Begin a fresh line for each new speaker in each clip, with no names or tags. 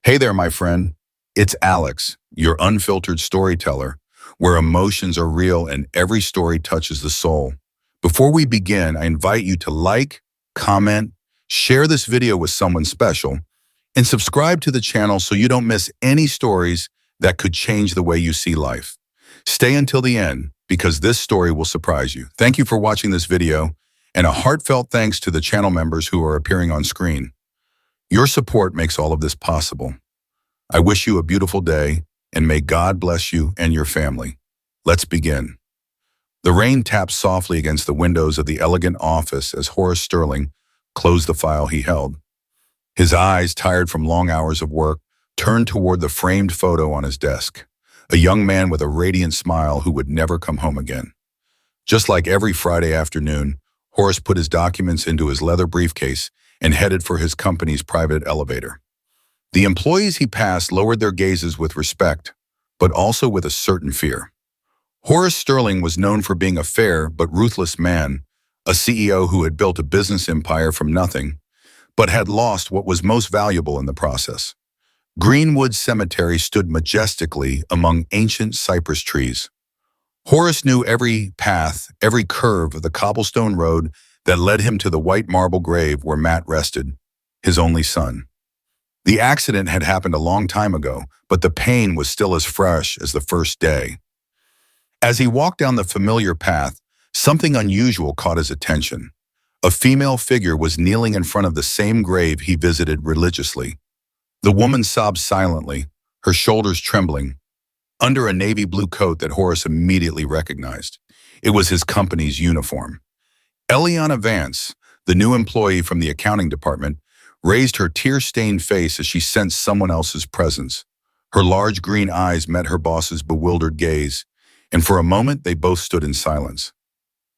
Hey there, my friend. It's Alex, your unfiltered storyteller, where emotions are real and every story touches the soul. Before we begin, I invite you to like, comment, share this video with someone special, and subscribe to the channel so you don't miss any stories that could change the way you see life. Stay until the end because this story will surprise you. Thank you for watching this video, and a heartfelt thanks to the channel members who are appearing on screen. Your support makes all of this possible. I wish you a beautiful day, and may God bless you and your family. Let's begin. The rain tapped softly against the windows of the elegant office as Horace Sterling closed the file he held. His eyes, tired from long hours of work, turned toward the framed photo on his desk, a young man with a radiant smile who would never come home again. Just like every Friday afternoon, Horace put his documents into his leather briefcase and headed for his company's private elevator. The employees he passed lowered their gazes with respect, but also with a certain fear. Horace Sterling was known for being a fair but ruthless man, a CEO who had built a business empire from nothing, but had lost what was most valuable in the process. Greenwood Cemetery stood majestically among ancient cypress trees. Horace knew every path, every curve of the cobblestone road that led him to the white marble grave where Matt rested, his only son. The accident had happened a long time ago, but the pain was still as fresh as the first day. As he walked down the familiar path, something unusual caught his attention. A female figure was kneeling in front of the same grave he visited religiously. The woman sobbed silently, her shoulders trembling, under a navy blue coat that Horace immediately recognized. It was his company's uniform. Eliana Vance, the new employee from the accounting department, raised her tear-stained face as she sensed someone else's presence. Her large green eyes met her boss's bewildered gaze, and for a moment they both stood in silence.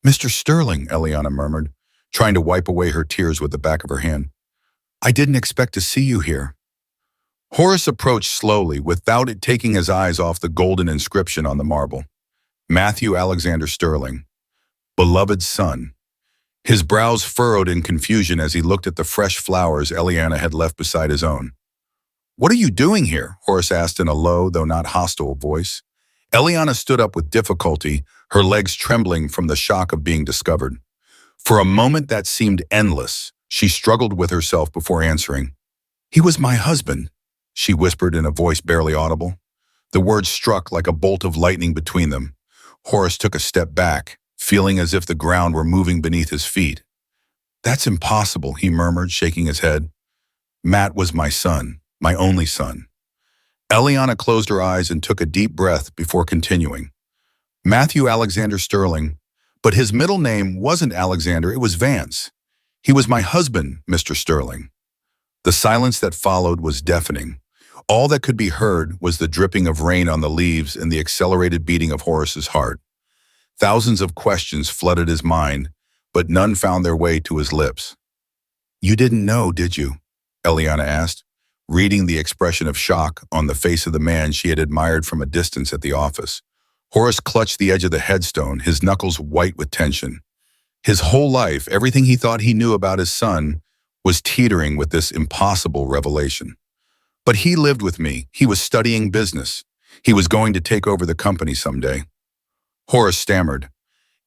"Mr. Sterling," Eliana murmured, trying to wipe away her tears with the back of her hand. "I didn't expect to see you here." Horace approached slowly, without it taking his eyes off the golden inscription on the marble. Matthew Alexander Sterling, beloved son. His brows furrowed in confusion as he looked at the fresh flowers Eliana had left beside his own. "What are you doing here?" Horace asked in a low, though not hostile voice. Eliana stood up with difficulty, her legs trembling from the shock of being discovered. For a moment that seemed endless, she struggled with herself before answering. "He was my husband," she whispered in a voice barely audible. The words struck like a bolt of lightning between them. Horace took a step back, feeling as if the ground were moving beneath his feet. "That's impossible," he murmured, shaking his head. "Matt was my son, my only son." Eliana closed her eyes and took a deep breath before continuing. "Matthew Alexander Sterling, but his middle name wasn't Alexander, it was Vance. He was my husband, Mr. Sterling." The silence that followed was deafening. All that could be heard was the dripping of rain on the leaves and the accelerated beating of Horace's heart. Thousands of questions flooded his mind, but none found their way to his lips. "You didn't know, did you?" Eliana asked, reading the expression of shock on the face of the man she had admired from a distance at the office. Horace clutched the edge of the headstone, his knuckles white with tension. His whole life, everything he thought he knew about his son, was teetering with this impossible revelation. "But he lived with me. He was studying business. He was going to take over the company someday." Horace stammered.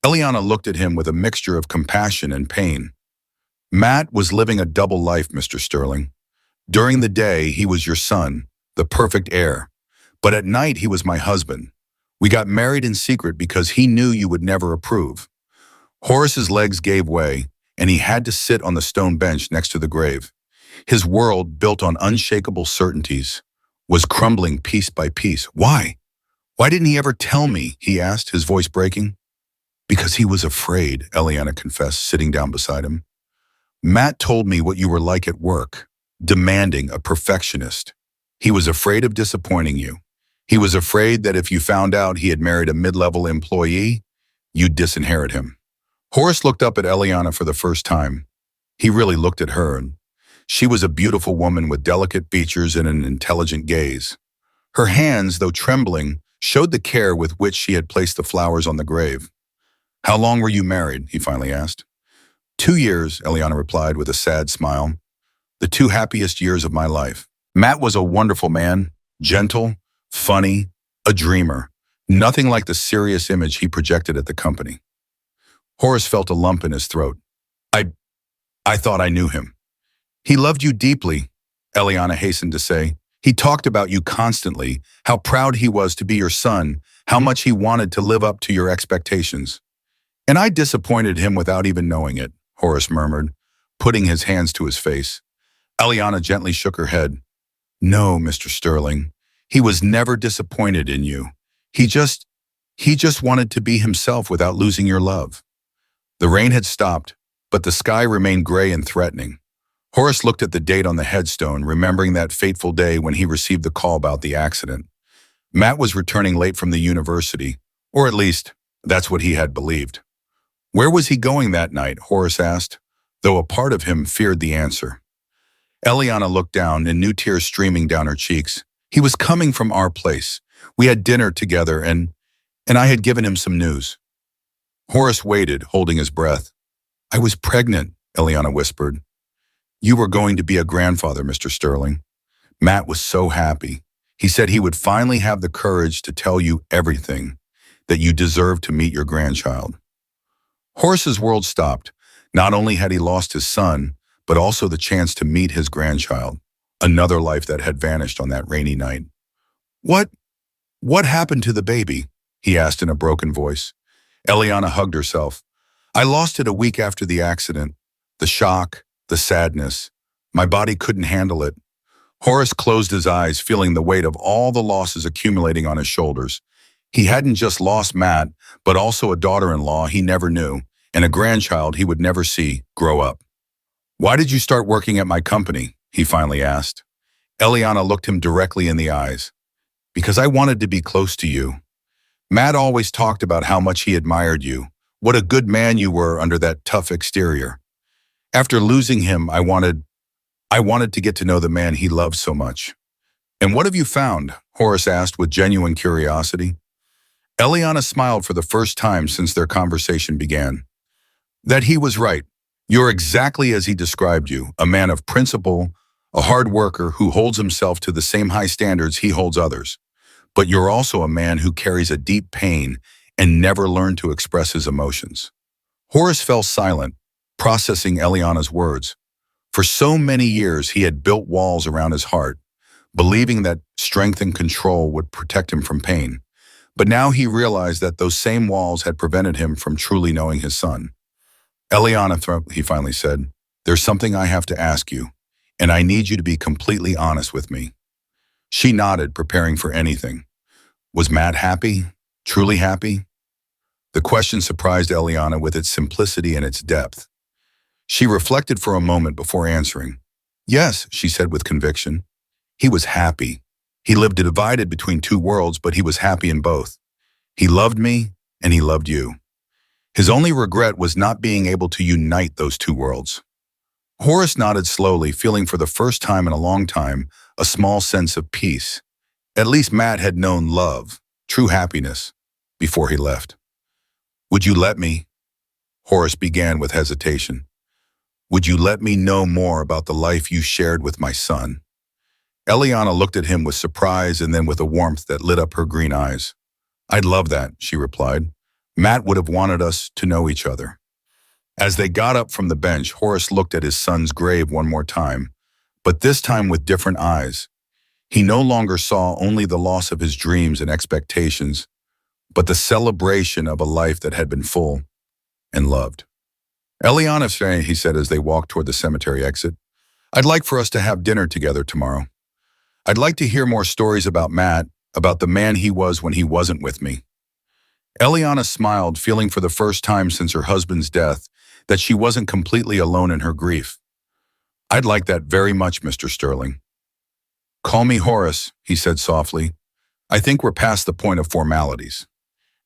Eliana looked at him with a mixture of compassion and pain. "Matt was living a double life, Mr. Sterling. During the day, he was your son, the perfect heir. But at night, he was my husband. We got married in secret because he knew you would never approve." Horace's legs gave way, and he had to sit on the stone bench next to the grave. His world, built on unshakable certainties, was crumbling piece by piece. "Why? Why didn't he ever tell me?" he asked, his voice breaking. "Because he was afraid," Eliana confessed, sitting down beside him. "Matt told me what you were like at work, demanding, a perfectionist. He was afraid of disappointing you. He was afraid that if you found out he had married a mid-level employee, you'd disinherit him." Horace looked up at Eliana for the first time. He really looked at her, and she was a beautiful woman with delicate features and an intelligent gaze. Her hands, though trembling, showed the care with which she had placed the flowers on the grave. "How long were you married?" he finally asked. 2 years, Eliana replied with a sad smile. "The 2 happiest years of my life." Matt was a wonderful man, gentle, funny, a dreamer. Nothing like the serious image he projected at the company. Horace felt a lump in his throat. I, I thought I knew him. He loved you deeply, Eliana hastened to say. He talked about you constantly, how proud he was to be your son, how much he wanted to live up to your expectations. And I disappointed him without even knowing it, Horace murmured, putting his hands to his face. Eliana gently shook her head. No, Mr. Sterling. He was never disappointed in you. He just wanted to be himself without losing your love. The rain had stopped, but the sky remained gray and threatening. Horace looked at the date on the headstone, remembering that fateful day when he received the call about the accident. Matt was returning late from the university, or at least, that's what he had believed. Where was he going that night, Horace asked, though a part of him feared the answer. Eliana looked down and new tears streaming down her cheeks. He was coming from our place. We had dinner together and I had given him some news. Horace waited, holding his breath. I was pregnant, Eliana whispered. You were going to be a grandfather, Mr. Sterling. Matt was so happy. He said he would finally have the courage to tell you everything, that you deserved to meet your grandchild. Horace's world stopped. Not only had he lost his son, but also the chance to meet his grandchild, another life that had vanished on that rainy night. What happened to the baby? He asked in a broken voice. Eliana hugged herself. I lost it a week after the accident. The shock, the sadness. My body couldn't handle it. Horace closed his eyes, feeling the weight of all the losses accumulating on his shoulders. He hadn't just lost Matt, but also a daughter-in-law he never knew, and a grandchild he would never see grow up. Why did you start working at my company? He finally asked. Eliana looked him directly in the eyes. Because I wanted to be close to you. Matt always talked about how much he admired you, what a good man you were under that tough exterior. After losing him, I wanted to get to know the man he loved so much. And what have you found? Horace asked with genuine curiosity. Eliana smiled for the first time since their conversation began. That he was right. You're exactly as he described you, a man of principle, a hard worker who holds himself to the same high standards he holds others. But you're also a man who carries a deep pain and never learned to express his emotions. Horace fell silent, processing Eliana's words. For so many years, he had built walls around his heart, believing that strength and control would protect him from pain. But now he realized that those same walls had prevented him from truly knowing his son. Eliana, he finally said, there's something I have to ask you, and I need you to be completely honest with me. She nodded, preparing for anything. Was Matt happy? Truly happy? The question surprised Eliana with its simplicity and its depth. She reflected for a moment before answering. Yes, she said with conviction. He was happy. He lived divided between two worlds, but he was happy in both. He loved me, and he loved you. His only regret was not being able to unite those two worlds. Horace nodded slowly, feeling for the first time in a long time a small sense of peace. At least Matt had known love, true happiness, before he left. Would you let me? Horace began with hesitation. Would you let me know more about the life you shared with my son? Eliana looked at him with surprise and then with a warmth that lit up her green eyes. I'd love that, she replied. Matt would have wanted us to know each other. As they got up from the bench, Horace looked at his son's grave one more time, but this time with different eyes. He no longer saw only the loss of his dreams and expectations, but the celebration of a life that had been full and loved. Eliana, he said as they walked toward the cemetery exit, I'd like for us to have dinner together tomorrow. I'd like to hear more stories about Matt, about the man he was when he wasn't with me. Eliana smiled, feeling for the first time since her husband's death that she wasn't completely alone in her grief. I'd like that very much, Mr. Sterling. Call me Horace, he said softly. I think we're past the point of formalities.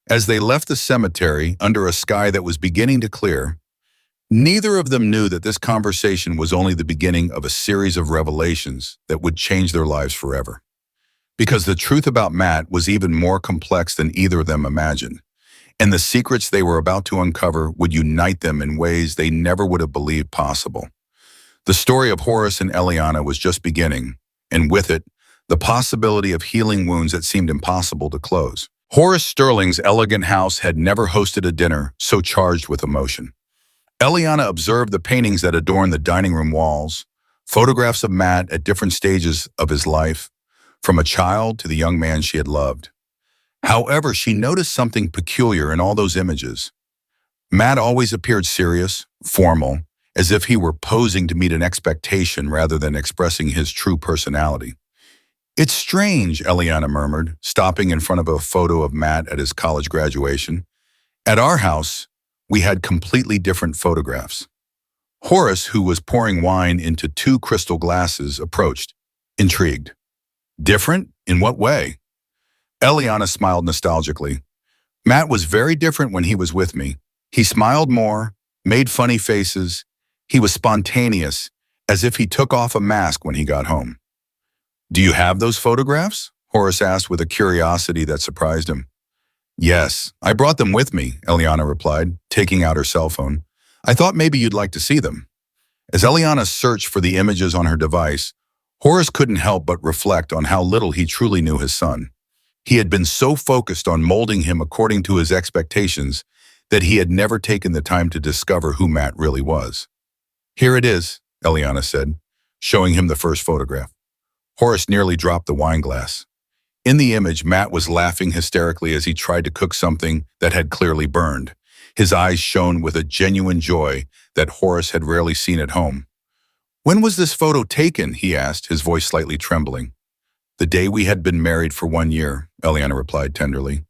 As they left the cemetery under a sky that was beginning to clear, neither of them knew that this conversation was only the beginning of a series of revelations that would change their lives forever. Because the truth about Matt was even more complex than either of them imagined, and the secrets they were about to uncover would unite them in ways they never would have believed possible. The story of Horace and Eliana was just beginning, and with it, the possibility of healing wounds that seemed impossible to close. Horace Sterling's elegant house had never hosted a dinner so charged with emotion. Eliana observed the paintings that adorned the dining room walls, photographs of Matt at different stages of his life, from a child to the young man she had loved. However, she noticed something peculiar in all those images. Matt always appeared serious, formal, as if he were posing to meet an expectation rather than expressing his true personality. "It's strange," Eliana murmured, stopping in front of a photo of Matt at his college graduation. "At our house, we had completely different photographs." Horace, who was pouring wine into two crystal glasses, approached, intrigued. "Different? In what way?" Eliana smiled nostalgically. "Matt was very different when he was with me. He smiled more, made funny faces. He was spontaneous, as if he took off a mask when he got home." "Do you have those photographs?" Horace asked with a curiosity that surprised him. "Yes, I brought them with me," Eliana replied, taking out her cell phone. "I thought maybe you'd like to see them." As Eliana searched for the images on her device, Horace couldn't help but reflect on how little he truly knew his son. He had been so focused on molding him according to his expectations that he had never taken the time to discover who Matt really was. "Here it is," Eliana said, showing him the first photograph. Horace nearly dropped the wine glass. In the image, Matt was laughing hysterically as he tried to cook something that had clearly burned. His eyes shone with a genuine joy that Horace had rarely seen at home. "When was this photo taken?" he asked, his voice slightly trembling. "The day we had been married for 1 year," Eliana replied tenderly.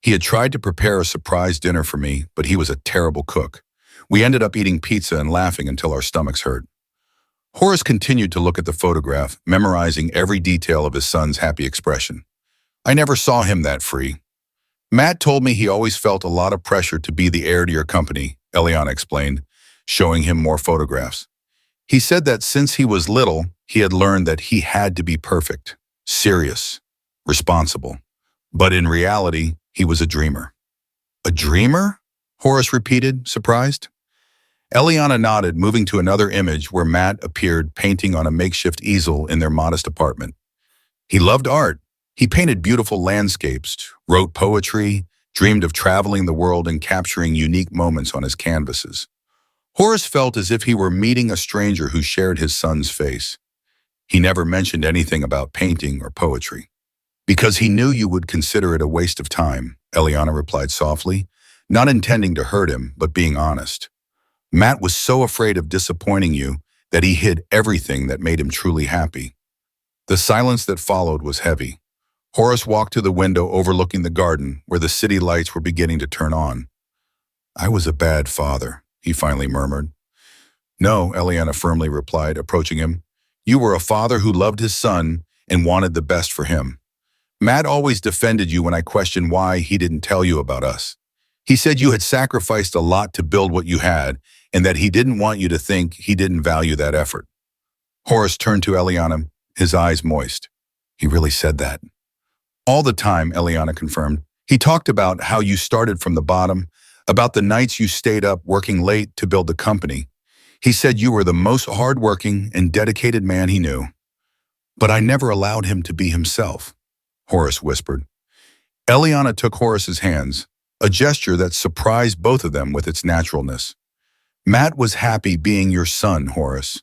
"He had tried to prepare a surprise dinner for me, but he was a terrible cook. We ended up eating pizza and laughing until our stomachs hurt." Horace continued to look at the photograph, memorizing every detail of his son's happy expression. "I never saw him that free. Matt told me he always felt a lot of pressure to be the heir to your company," Eliana explained, showing him more photographs. "He said that since he was little, he had learned that he had to be perfect, serious, responsible. But in reality, he was a dreamer." "A dreamer?" Horace repeated, surprised. Eliana nodded, moving to another image where Matt appeared painting on a makeshift easel in their modest apartment. "He loved art. He painted beautiful landscapes, wrote poetry, dreamed of traveling the world and capturing unique moments on his canvases." Horace felt as if he were meeting a stranger who shared his son's face. "He never mentioned anything about painting or poetry." "Because he knew you would consider it a waste of time," Eliana replied softly, not intending to hurt him, but being honest. "Matt was so afraid of disappointing you that he hid everything that made him truly happy." The silence that followed was heavy. Horace walked to the window overlooking the garden where the city lights were beginning to turn on. "I was a bad father," he finally murmured. "No," Eliana firmly replied, approaching him. "You were a father who loved his son and wanted the best for him. Matt always defended you when I questioned why he didn't tell you about us. He said you had sacrificed a lot to build what you had and that he didn't want you to think he didn't value that effort." Horace turned to Eliana, his eyes moist. "He really said that?" "All the time," Eliana confirmed. "He talked about how you started from the bottom, about the nights you stayed up working late to build the company. He said you were the most hardworking and dedicated man he knew." "But I never allowed him to be himself," Horace whispered. Eliana took Horace's hands, a gesture that surprised both of them with its naturalness. "Matt was happy being your son, Horace.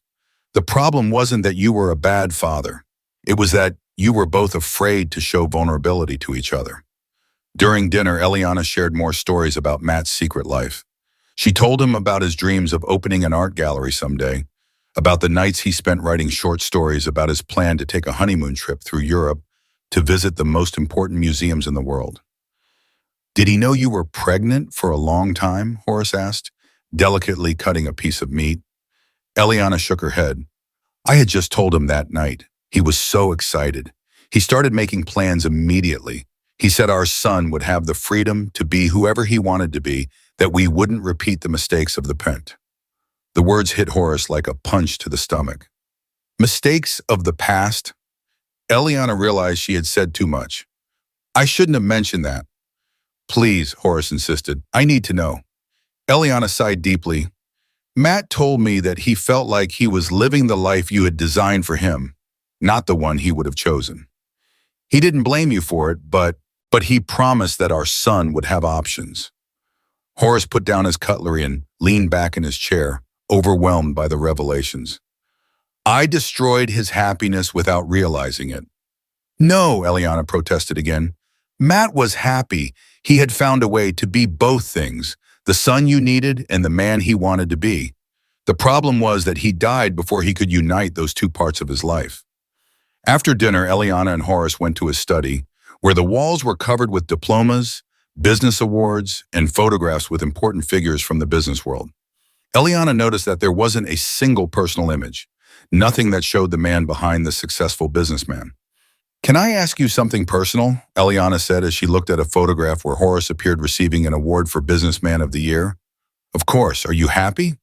The problem wasn't that you were a bad father. It was that you were both afraid to show vulnerability to each other." During dinner, Eliana shared more stories about Matt's secret life. She told him about his dreams of opening an art gallery someday, about the nights he spent writing short stories about his plan to take a honeymoon trip through Europe to visit the most important museums in the world. "Did he know you were pregnant for a long time?" Horace asked, delicately cutting a piece of meat. Eliana shook her head. "I had just told him that night. He was so excited. He started making plans immediately. He said our son would have the freedom to be whoever he wanted to be, that we wouldn't repeat the mistakes of the past." The words hit Horace like a punch to the stomach. Mistakes of the past? Eliana realized she had said too much. "I shouldn't have mentioned that." "Please," Horace insisted. "I need to know." Eliana sighed deeply. "Matt told me that he felt like he was living the life you had designed for him. not the one he would have chosen. He didn't blame you for it, but he promised that our son would have options. Horace put down his cutlery and leaned back in his chair, overwhelmed by the revelations. I destroyed his happiness without realizing it. No, Eliana protested again. Matt was happy. He had found a way to be both things, the son you needed and the man he wanted to be. The problem was that he died before he could unite those two parts of his life. After dinner, Eliana and Horace went to his study, where the walls were covered with diplomas, business awards, and photographs with important figures from the business world. Eliana noticed that there wasn't a single personal image, nothing that showed the man behind the successful businessman. Can I ask you something personal? Eliana said as she looked at a photograph where Horace appeared receiving an award for Businessman of the Year. Of course, are you happy?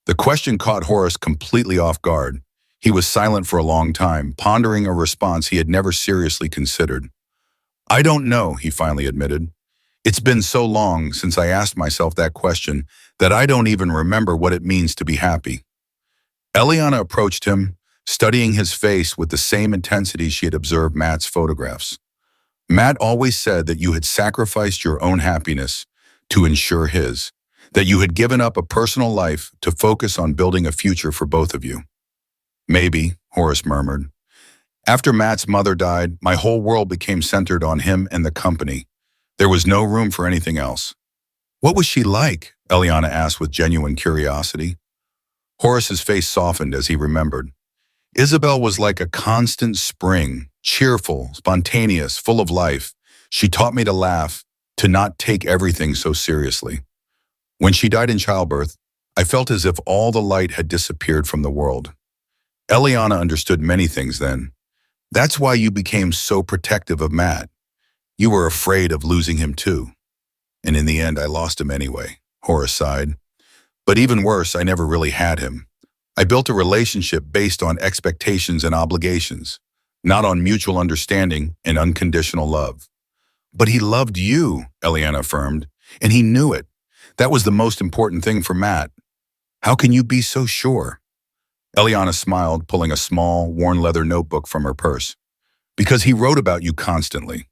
The question caught Horace completely off guard. He was silent for a long time, pondering a response he had never seriously considered. I don't know, he finally admitted. It's been so long since I asked myself that question that I don't even remember what it means to be happy. Eliana approached him, studying his face with the same intensity she had observed Matt's photographs. Matt always said that you had sacrificed your own happiness to ensure his, that you had given up a personal life to focus on building a future for both of you. Maybe, Horace murmured. After Matt's mother died, my whole world became centered on him and the company. There was no room for anything else. What was she like? Eliana asked with genuine curiosity. Horace's face softened as he remembered. Isabel was like a constant spring, cheerful, spontaneous, full of life. She taught me to laugh, to not take everything so seriously. When she died in childbirth, I felt as if all the light had disappeared from the world. Eliana understood many things then. That's why you became so protective of Matt. You were afraid of losing him too. And in the end, I lost him anyway, Horace sighed. But even worse, I never really had him. I built a relationship based on expectations and obligations, not on mutual understanding and unconditional love. But he loved you, Eliana affirmed, and he knew it. That was the most important thing for Matt. How can you be so sure? Eliana smiled, pulling a small, worn leather notebook from her purse. Because he wrote about you constantly.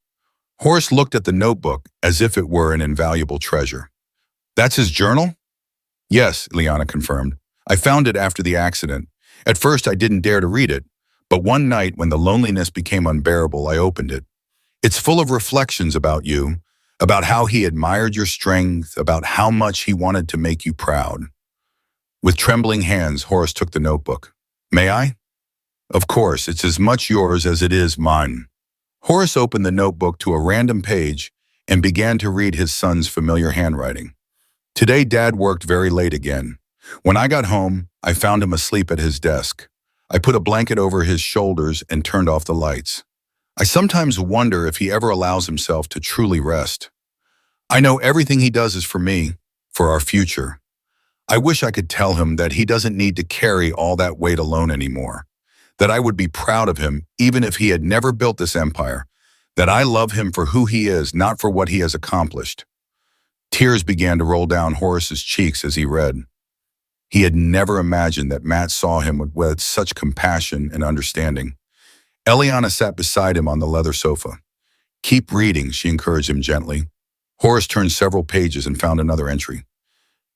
Horace looked at the notebook as if it were an invaluable treasure. That's his journal? Yes, Eliana confirmed. I found it after the accident. At first, I didn't dare to read it, but one night when the loneliness became unbearable, I opened it. It's full of reflections about you, about how he admired your strength, about how much he wanted to make you proud. With trembling hands, Horace took the notebook. May I? Of course, it's as much yours as it is mine. Horace opened the notebook to a random page and began to read his son's familiar handwriting. Today, Dad worked very late again. When I got home, I found him asleep at his desk. I put a blanket over his shoulders and turned off the lights. I sometimes wonder if he ever allows himself to truly rest. I know everything he does is for me, for our future. I wish I could tell him that he doesn't need to carry all that weight alone anymore, that I would be proud of him even if he had never built this empire, that I love him for who he is, not for what he has accomplished. Tears began to roll down Horace's cheeks as he read. He had never imagined that Matt saw him with such compassion and understanding. Eliana sat beside him on the leather sofa. Keep reading, she encouraged him gently. Horace turned several pages and found another entry.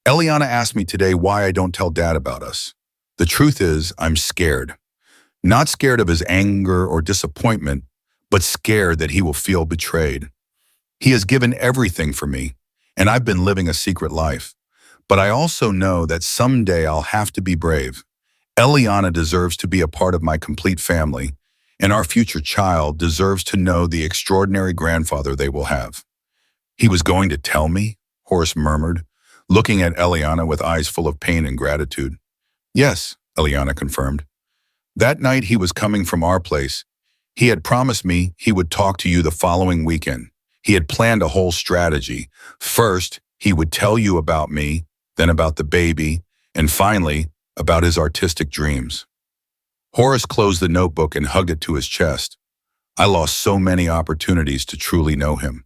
Eliana asked me today why I don't tell Dad about us. The truth is, I'm scared. Not scared of his anger or disappointment, but scared that he will feel betrayed. He has given everything for me, and I've been living a secret life. But I also know that someday I'll have to be brave. Eliana deserves to be a part of my complete family, and our future child deserves to know the extraordinary grandfather they will have. He was going to tell me? Horace murmured, looking at Eliana with eyes full of pain and gratitude. Yes, Eliana confirmed. That night he was coming from our place. He had promised me he would talk to you the following weekend. He had planned a whole strategy. First, he would tell you about me, then about the baby, and finally, about his artistic dreams. Horace closed the notebook and hugged it to his chest. I lost so many opportunities to truly know him.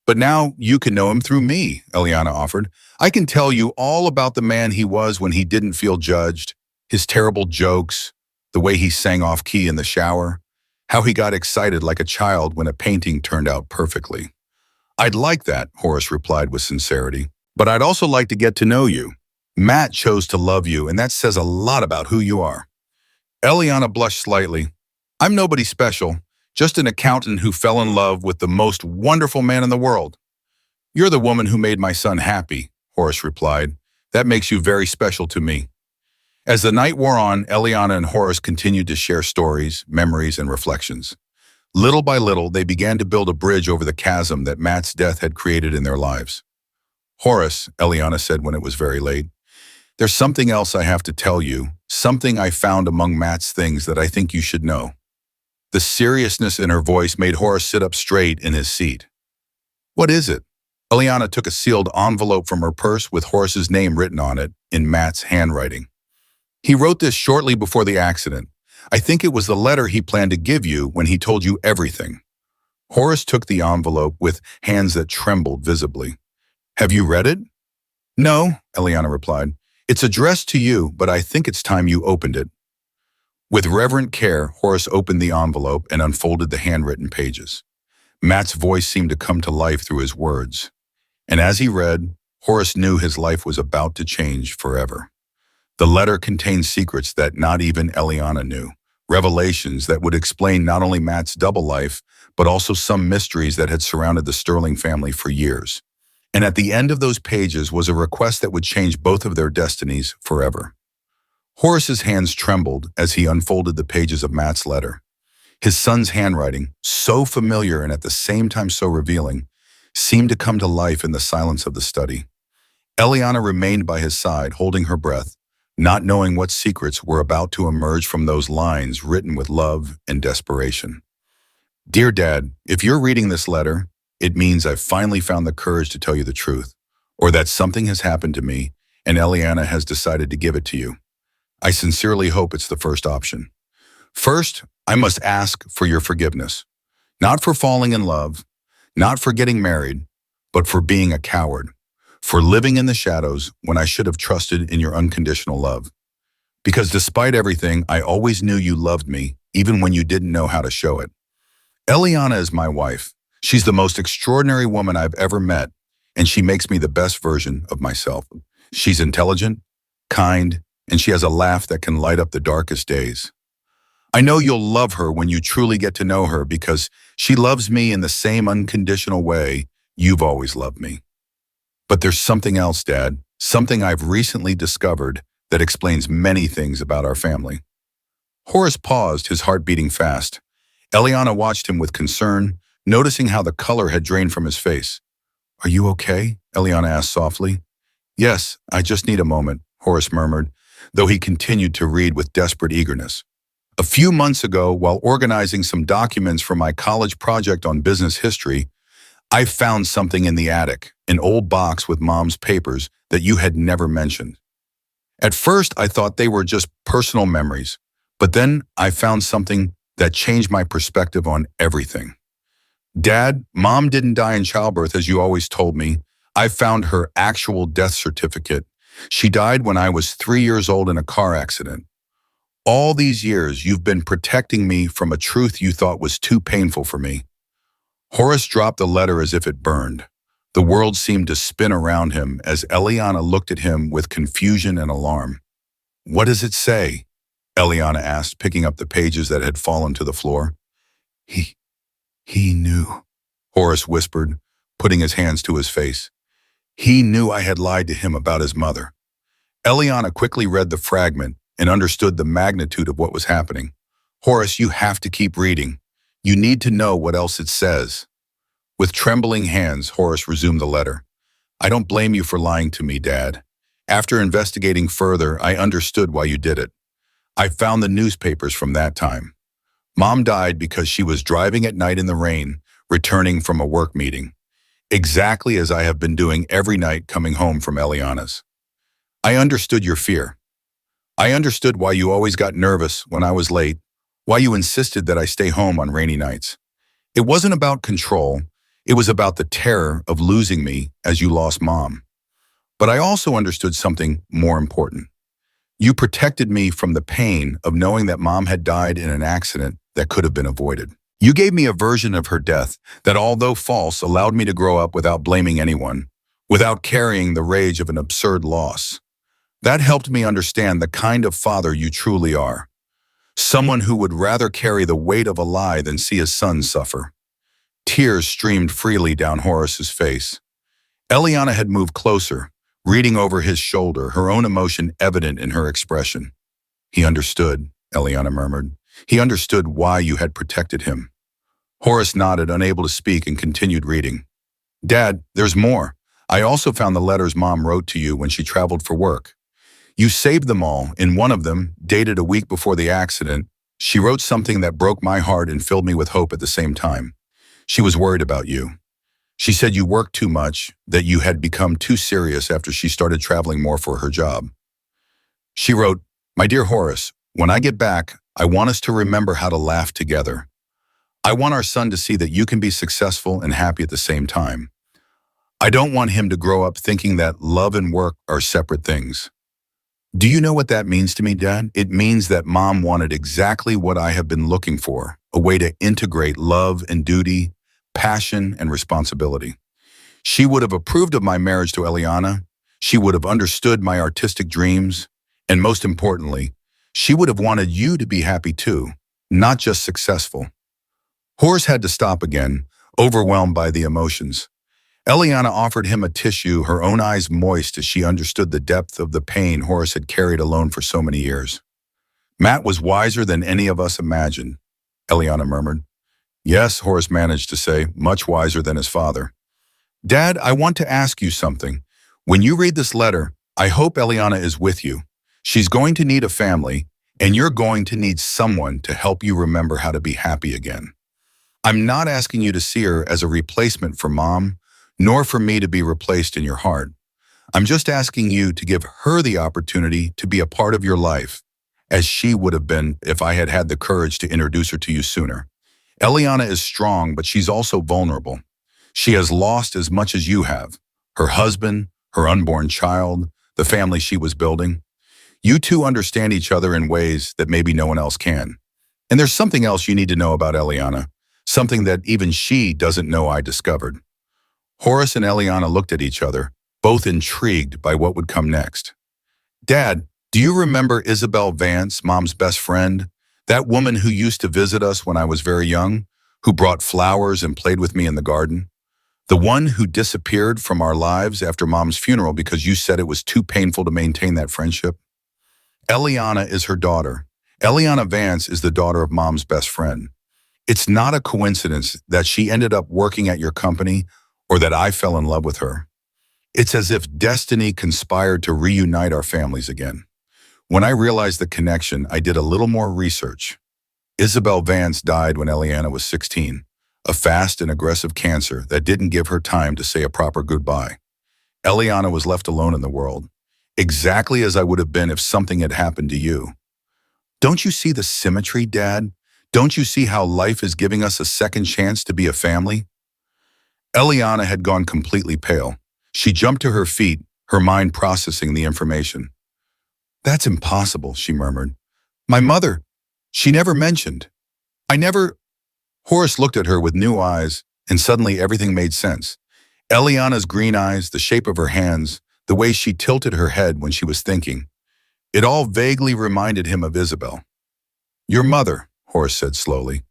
But now you can know him through me, Eliana offered. I can tell you all about the man he was when he didn't feel judged, his terrible jokes, the way he sang off key in the shower, how he got excited like a child when a painting turned out perfectly. I'd like that, Horace replied with sincerity, but I'd also like to get to know you. Matt chose to love you, and that says a lot about who you are. Eliana blushed slightly. I'm nobody special, just an accountant who fell in love with the most wonderful man in the world. You're the woman who made my son happy, Horace replied. That makes you very special to me. As the night wore on, Eliana and Horace continued to share stories, memories, and reflections. Little by little, they began to build a bridge over the chasm that Matt's death had created in their lives. Horace, Eliana said when it was very late, there's something else I have to tell you, something I found among Matt's things that I think you should know. The seriousness in her voice made Horace sit up straight in his seat. What is it? Eliana took a sealed envelope from her purse with Horace's name written on it in Matt's handwriting. He wrote this shortly before the accident. I think it was the letter he planned to give you when he told you everything. Horace took the envelope with hands that trembled visibly. Have you read it? No, Eliana replied. It's addressed to you, but I think it's time you opened it. With reverent care, Horace opened the envelope and unfolded the handwritten pages. Matt's voice seemed to come to life through his words. And as he read, Horace knew his life was about to change forever. The letter contained secrets that not even Eliana knew, revelations that would explain not only Matt's double life, but also some mysteries that had surrounded the Sterling family for years. And at the end of those pages was a request that would change both of their destinies forever. Horace's hands trembled as he unfolded the pages of Matt's letter. His son's handwriting, so familiar and at the same time so revealing, seemed to come to life in the silence of the study. Eliana remained by his side, holding her breath, not knowing what secrets were about to emerge from those lines written with love and desperation. Dear Dad, if you're reading this letter, it means I've finally found the courage to tell you the truth, or that something has happened to me and Eliana has decided to give it to you. I sincerely hope it's the first option. First, I must ask for your forgiveness, not for falling in love, not for getting married, but for being a coward, for living in the shadows when I should have trusted in your unconditional love. Because despite everything, I always knew you loved me, even when you didn't know how to show it. Eliana is my wife. She's the most extraordinary woman I've ever met, and she makes me the best version of myself. She's intelligent, kind, and she has a laugh that can light up the darkest days. I know you'll love her when you truly get to know her because she loves me in the same unconditional way you've always loved me. But there's something else, Dad, something I've recently discovered that explains many things about our family. Horace paused, his heart beating fast. Eliana watched him with concern, noticing how the color had drained from his face. Are you okay? Eliana asked softly. Yes, I just need a moment, Horace murmured, though he continued to read with desperate eagerness. A few months ago, while organizing some documents for my college project on business history, I found something in the attic, an old box with Mom's papers that you had never mentioned. At first, I thought they were just personal memories, but then I found something that changed my perspective on everything. Dad, Mom didn't die in childbirth as you always told me. I found her actual death certificate. She died when I was 3 years old in a car accident. All these years, you've been protecting me from a truth you thought was too painful for me. Horace dropped the letter as if it burned. The world seemed to spin around him as Eliana looked at him with confusion and alarm. What does it say? Eliana asked, picking up the pages that had fallen to the floor. He knew, Horace whispered, putting his hands to his face. He knew I had lied to him about his mother. Eliana quickly read the fragment and understood the magnitude of what was happening. Horace, you have to keep reading. You need to know what else it says. With trembling hands, Horace resumed the letter. I don't blame you for lying to me, Dad. After investigating further, I understood why you did it. I found the newspapers from that time. Mom died because she was driving at night in the rain, returning from a work meeting, exactly as I have been doing every night coming home from Eliana's. I understood your fear. I understood why you always got nervous when I was late, why you insisted that I stay home on rainy nights. It wasn't about control. It was about the terror of losing me as you lost Mom. But I also understood something more important. You protected me from the pain of knowing that Mom had died in an accident that could have been avoided. You gave me a version of her death that, although false, allowed me to grow up without blaming anyone, without carrying the rage of an absurd loss. That helped me understand the kind of father you truly are. Someone who would rather carry the weight of a lie than see his son suffer. Tears streamed freely down Horace's face. Eliana had moved closer, reading over his shoulder, her own emotion evident in her expression. He understood, Eliana murmured. He understood why you had protected him. Horace nodded, unable to speak, and continued reading. Dad, there's more. I also found the letters Mom wrote to you when she traveled for work. You saved them all. In one of them, dated a week before the accident, she wrote something that broke my heart and filled me with hope at the same time. She was worried about you. She said you worked too much, that you had become too serious after she started traveling more for her job. She wrote, My dear Horace, when I get back, I want us to remember how to laugh together. I want our son to see that you can be successful and happy at the same time. I don't want him to grow up thinking that love and work are separate things. Do you know what that means to me, Dad? It means that Mom wanted exactly what I have been looking for, a way to integrate love and duty, passion and responsibility. She would have approved of my marriage to Eliana. She would have understood my artistic dreams. And most importantly, she would have wanted you to be happy too, not just successful. Horace had to stop again, overwhelmed by the emotions. Eliana offered him a tissue, her own eyes moist as she understood the depth of the pain Horace had carried alone for so many years. Matt was wiser than any of us imagined, Eliana murmured. Yes, Horace managed to say, much wiser than his father. Dad, I want to ask you something. When you read this letter, I hope Eliana is with you. She's going to need a family, and you're going to need someone to help you remember how to be happy again. I'm not asking you to see her as a replacement for Mom, nor for me to be replaced in your heart. I'm just asking you to give her the opportunity to be a part of your life, as she would have been if I had had the courage to introduce her to you sooner. Eliana is strong, but she's also vulnerable. She has lost as much as you have. Her husband, her unborn child, the family she was building. You two understand each other in ways that maybe no one else can. And there's something else you need to know about Eliana, something that even she doesn't know I discovered. Horace and Eliana looked at each other, both intrigued by what would come next. Dad, do you remember Isabel Vance, Mom's best friend? That woman who used to visit us when I was very young, who brought flowers and played with me in the garden? The one who disappeared from our lives after Mom's funeral because you said it was too painful to maintain that friendship? Eliana is her daughter. Eliana Vance is the daughter of Mom's best friend. It's not a coincidence that she ended up working at your company or that I fell in love with her. It's as if destiny conspired to reunite our families again. When I realized the connection, I did a little more research. Isabel Vance died when Eliana was 16, a fast and aggressive cancer that didn't give her time to say a proper goodbye. Eliana was left alone in the world, exactly as I would have been if something had happened to you. Don't you see the symmetry, Dad? Don't you see how life is giving us a second chance to be a family? Eliana had gone completely pale. She jumped to her feet, her mind processing the information. That's impossible, she murmured. My mother, she never mentioned. I never... Horace looked at her with new eyes, and suddenly everything made sense. Eliana's green eyes, the shape of her hands, the way she tilted her head when she was thinking. It all vaguely reminded him of Isabel. Your mother, Horace said slowly.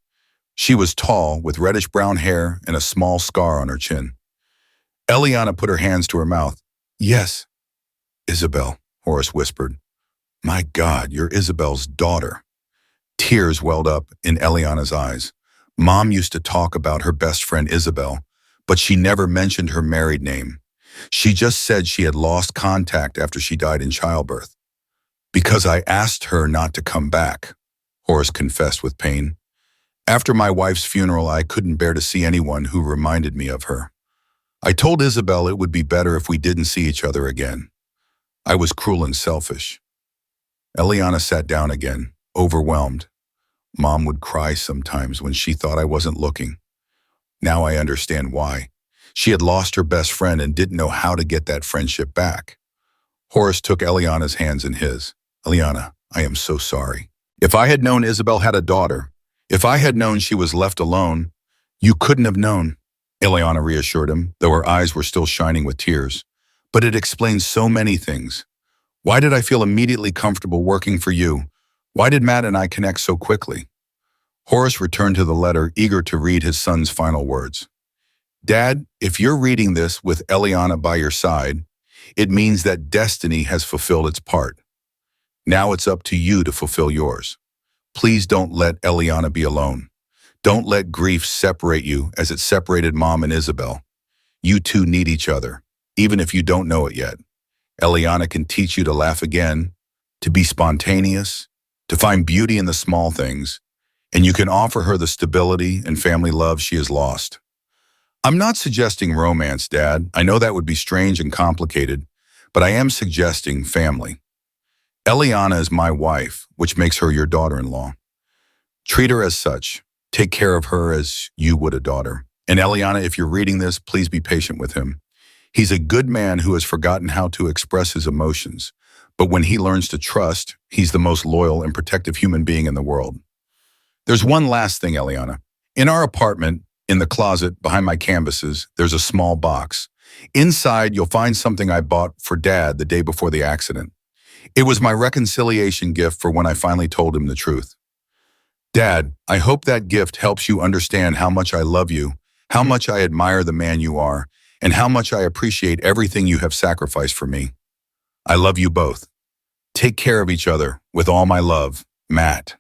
She was tall, with reddish-brown hair and a small scar on her chin. Eliana put her hands to her mouth. Yes, Isabel, Horace whispered. My God, you're Isabel's daughter. Tears welled up in Eliana's eyes. Mom used to talk about her best friend Isabel, but she never mentioned her married name. She just said she had lost contact after she died in childbirth. Because I asked her not to come back, Horace confessed with pain. After my wife's funeral, I couldn't bear to see anyone who reminded me of her. I told Isabel it would be better if we didn't see each other again. I was cruel and selfish. Eliana sat down again, overwhelmed. Mom would cry sometimes when she thought I wasn't looking. Now I understand why. She had lost her best friend and didn't know how to get that friendship back. Horace took Eliana's hands in his. Eliana, I am so sorry. If I had known Isabel had a daughter, if I had known she was left alone, you couldn't have known, Eliana reassured him, though her eyes were still shining with tears. But it explains so many things. Why did I feel immediately comfortable working for you? Why did Matt and I connect so quickly? Horace returned to the letter, eager to read his son's final words. Dad, if you're reading this with Eliana by your side, it means that destiny has fulfilled its part. Now it's up to you to fulfill yours. Please don't let Eliana be alone. Don't let grief separate you as it separated Mom and Isabel. You two need each other, even if you don't know it yet. Eliana can teach you to laugh again, to be spontaneous, to find beauty in the small things, and you can offer her the stability and family love she has lost. I'm not suggesting romance, Dad. I know that would be strange and complicated, but I am suggesting family. Eliana is my wife, which makes her your daughter-in-law. Treat her as such. Take care of her as you would a daughter. And Eliana, if you're reading this, please be patient with him. He's a good man who has forgotten how to express his emotions, but when he learns to trust, he's the most loyal and protective human being in the world. There's one last thing, Eliana. In our apartment, in the closet behind my canvases, there's a small box. Inside, you'll find something I bought for Dad the day before the accident. It was my reconciliation gift for when I finally told him the truth. Dad, I hope that gift helps you understand how much I love you, how much I admire the man you are, and how much I appreciate everything you have sacrificed for me. I love you both. Take care of each other. With all my love, Matt.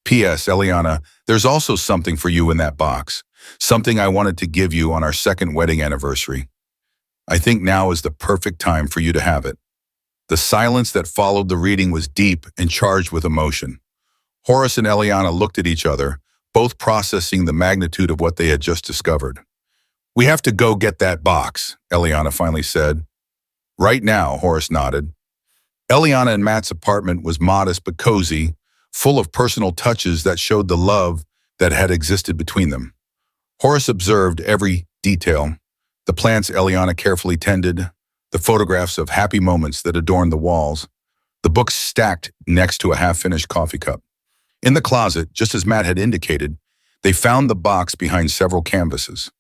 P.S. Eliana, there's also something for you in that box, something I wanted to give you on our second wedding anniversary. I think now is the perfect time for you to have it. The silence that followed the reading was deep and charged with emotion. Horace and Eliana looked at each other, both processing the magnitude of what they had just discovered. We have to go get that box, Eliana finally said. Right now, Horace nodded. Eliana and Matt's apartment was modest but cozy, full of personal touches that showed the love that had existed between them. Horace observed every detail, the plants Eliana carefully tended, the photographs of happy moments that adorned the walls, the books stacked next to a half-finished coffee cup. In the closet, just as Matt had indicated, they found the box behind several canvases.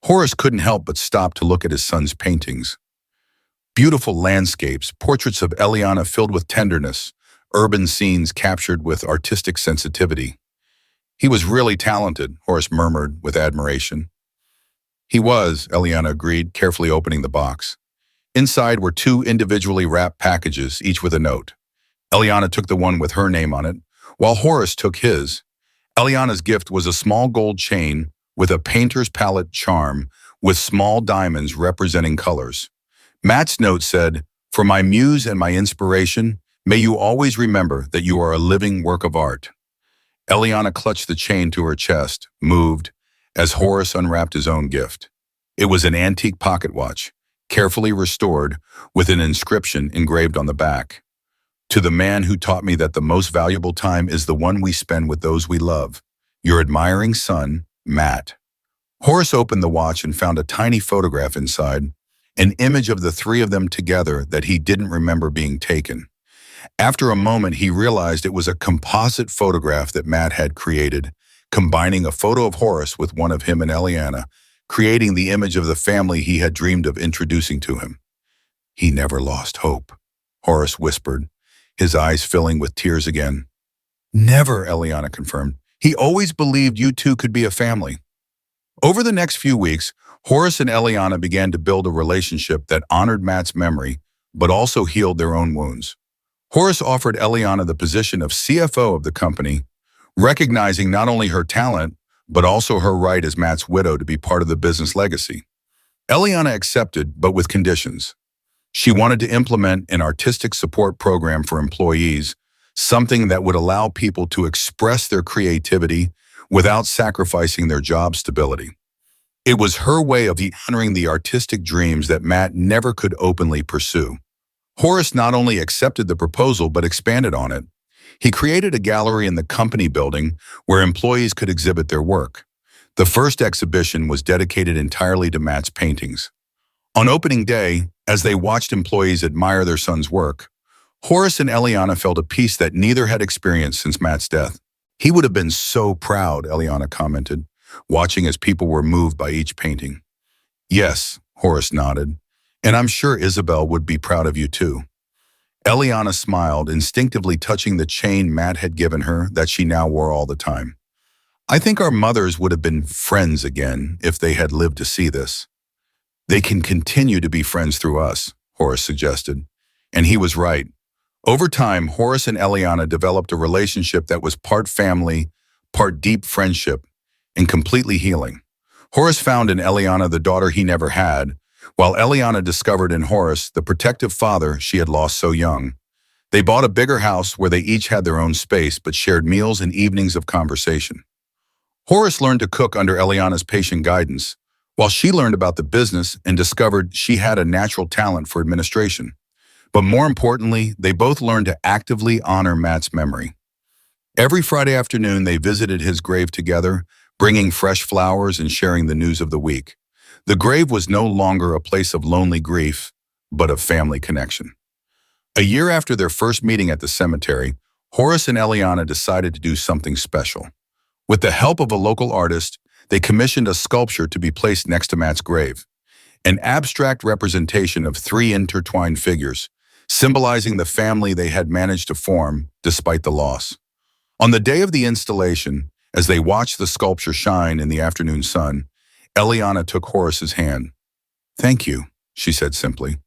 Horace couldn't help but stop to look at his son's paintings. Beautiful landscapes, portraits of Eliana filled with tenderness, urban scenes captured with artistic sensitivity. He was really talented, Horace murmured with admiration. He was, Eliana agreed, carefully opening the box. Inside were two individually wrapped packages, each with a note. Eliana took the one with her name on it, while Horace took his. Eliana's gift was a small gold chain with a painter's palette charm with small diamonds representing colors. Matt's note said, "For my muse and my inspiration, may you always remember that you are a living work of art." Eliana clutched the chain to her chest, moved, as Horace unwrapped his own gift. It was an antique pocket watch, carefully restored, with an inscription engraved on the back. "To the man who taught me that the most valuable time is the one we spend with those we love. Your admiring son, Matt." Horace opened the watch and found a tiny photograph inside, an image of the three of them together that he didn't remember being taken. After a moment, he realized it was a composite photograph that Matt had created, combining a photo of Horace with one of him and Eliana, creating the image of the family he had dreamed of introducing to him. "He never lost hope," Horace whispered, his eyes filling with tears again. "Never," Eliana confirmed. "He always believed you two could be a family." Over the next few weeks, Horace and Eliana began to build a relationship that honored Matt's memory, but also healed their own wounds. Horace offered Eliana the position of CFO of the company, recognizing not only her talent, but also her right as Matt's widow to be part of the business legacy. Eliana accepted, but with conditions. She wanted to implement an artistic support program for employees, something that would allow people to express their creativity without sacrificing their job stability. It was her way of honoring the artistic dreams that Matt never could openly pursue. Horace not only accepted the proposal but expanded on it. He created a gallery in the company building where employees could exhibit their work. The first exhibition was dedicated entirely to Matt's paintings. On opening day, as they watched employees admire their son's work, Horace and Eliana felt a peace that neither had experienced since Matt's death. He would have been so proud, Eliana commented, watching as people were moved by each painting. Yes, Horace nodded, and I'm sure Isabel would be proud of you too. Eliana smiled, instinctively touching the chain Matt had given her that she now wore all the time. I think our mothers would have been friends again if they had lived to see this. They can continue to be friends through us, Horace suggested. And he was right. Over time, Horace and Eliana developed a relationship that was part family, part deep friendship, and completely healing. Horace found in Eliana the daughter he never had, while Eliana discovered in Horace the protective father she had lost so young. They bought a bigger house where they each had their own space but shared meals and evenings of conversation. Horace learned to cook under Eliana's patient guidance, while she learned about the business and discovered she had a natural talent for administration. But more importantly, they both learned to actively honor Matt's memory. Every Friday afternoon, they visited his grave together, bringing fresh flowers and sharing the news of the week. The grave was no longer a place of lonely grief, but of family connection. A year after their first meeting at the cemetery, Horace and Eliana decided to do something special. With the help of a local artist, they commissioned a sculpture to be placed next to Matt's grave, an abstract representation of three intertwined figures, symbolizing the family they had managed to form despite the loss. On the day of the installation, as they watched the sculpture shine in the afternoon sun, Eliana took Horace's hand. "Thank you," she said simply.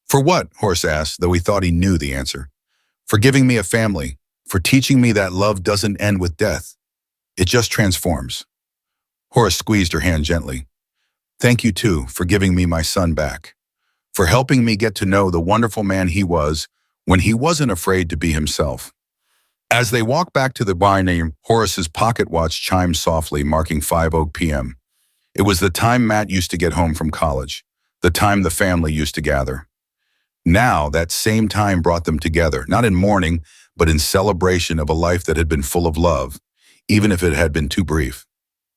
"For what?" Horace asked, though he thought he knew the answer. "For giving me a family, for teaching me that love doesn't end with death. It just transforms." Horace squeezed her hand gently. "Thank you, too, for giving me my son back, for helping me get to know the wonderful man he was when he wasn't afraid to be himself." As they walked back to the barn, Horace's pocket watch chimed softly, marking 5:00 p.m. It was the time Matt used to get home from college, the time the family used to gather. Now, that same time brought them together, not in mourning, but in celebration of a life that had been full of love, even if it had been too brief.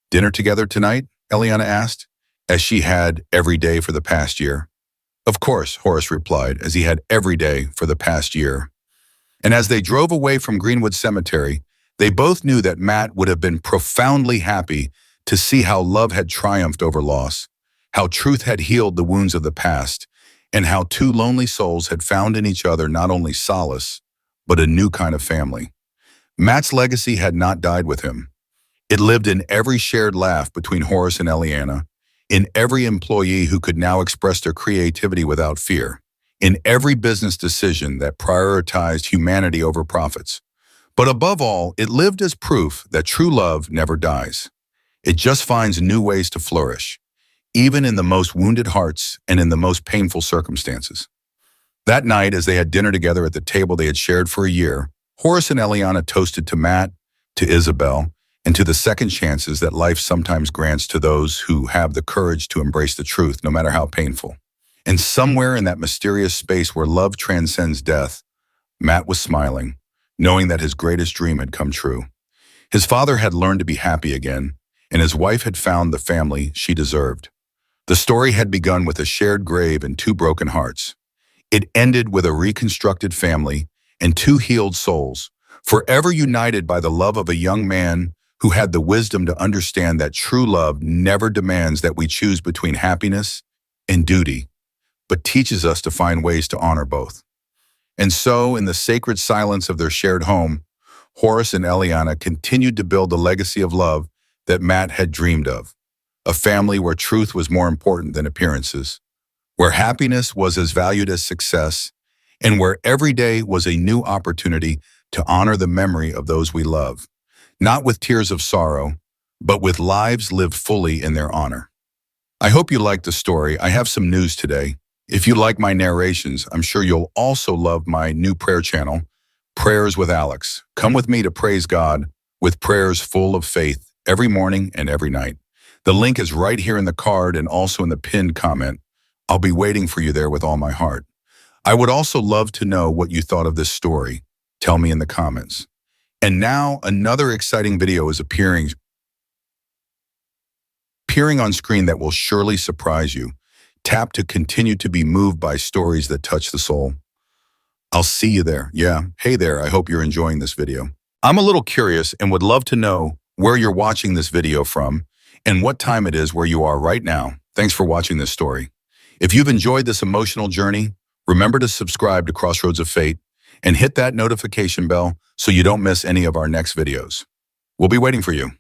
"Dinner together tonight?" Eliana asked, as she had every day for the past year. "Of course," Horace replied, as he had every day for the past year. And as they drove away from Greenwood Cemetery, they both knew that Matt would have been profoundly happy to see how love had triumphed over loss, how truth had healed the wounds of the past, and how two lonely souls had found in each other not only solace, but a new kind of family. Matt's legacy had not died with him. It lived in every shared laugh between Horace and Eliana, in every employee who could now express their creativity without fear, in every business decision that prioritized humanity over profits. But above all, it lived as proof that true love never dies. It just finds new ways to flourish, even in the most wounded hearts and in the most painful circumstances. That night, as they had dinner together at the table they had shared for a year, Horace and Eliana toasted to Matt, to Isabel, and to the second chances that life sometimes grants to those who have the courage to embrace the truth, no matter how painful. And somewhere in that mysterious space where love transcends death, Matt was smiling, knowing that his greatest dream had come true. His father had learned to be happy again, and his wife had found the family she deserved. The story had begun with a shared grave and two broken hearts. It ended with a reconstructed family and two healed souls, forever united by the love of a young man who had the wisdom to understand that true love never demands that we choose between happiness and duty, but teaches us to find ways to honor both. And so, in the sacred silence of their shared home, Horace and Eliana continued to build the legacy of love that Matt had dreamed of. A family where truth was more important than appearances, where happiness was as valued as success, and where every day was a new opportunity to honor the memory of those we love, not with tears of sorrow, but with lives lived fully in their honor. I hope you liked the story. I have some news today. If you like my narrations, I'm sure you'll also love my new prayer channel, Prayers with Alex. Come with me to praise God with prayers full of faith every morning and every night. The link is right here in the card and also in the pinned comment. I'll be waiting for you there with all my heart. I would also love to know what you thought of this story. Tell me in the comments. And now another exciting video is appearing on screen that will surely surprise you. Tap to continue to be moved by stories that touch the soul. I'll see you there. Yeah. Hey there. I hope you're enjoying this video. I'm a little curious and would love to know where you're watching this video from and what time it is where you are right now. Thanks for watching this story. If you've enjoyed this emotional journey, remember to subscribe to Crossroads of Fate and hit that notification bell so you don't miss any of our next videos. We'll be waiting for you.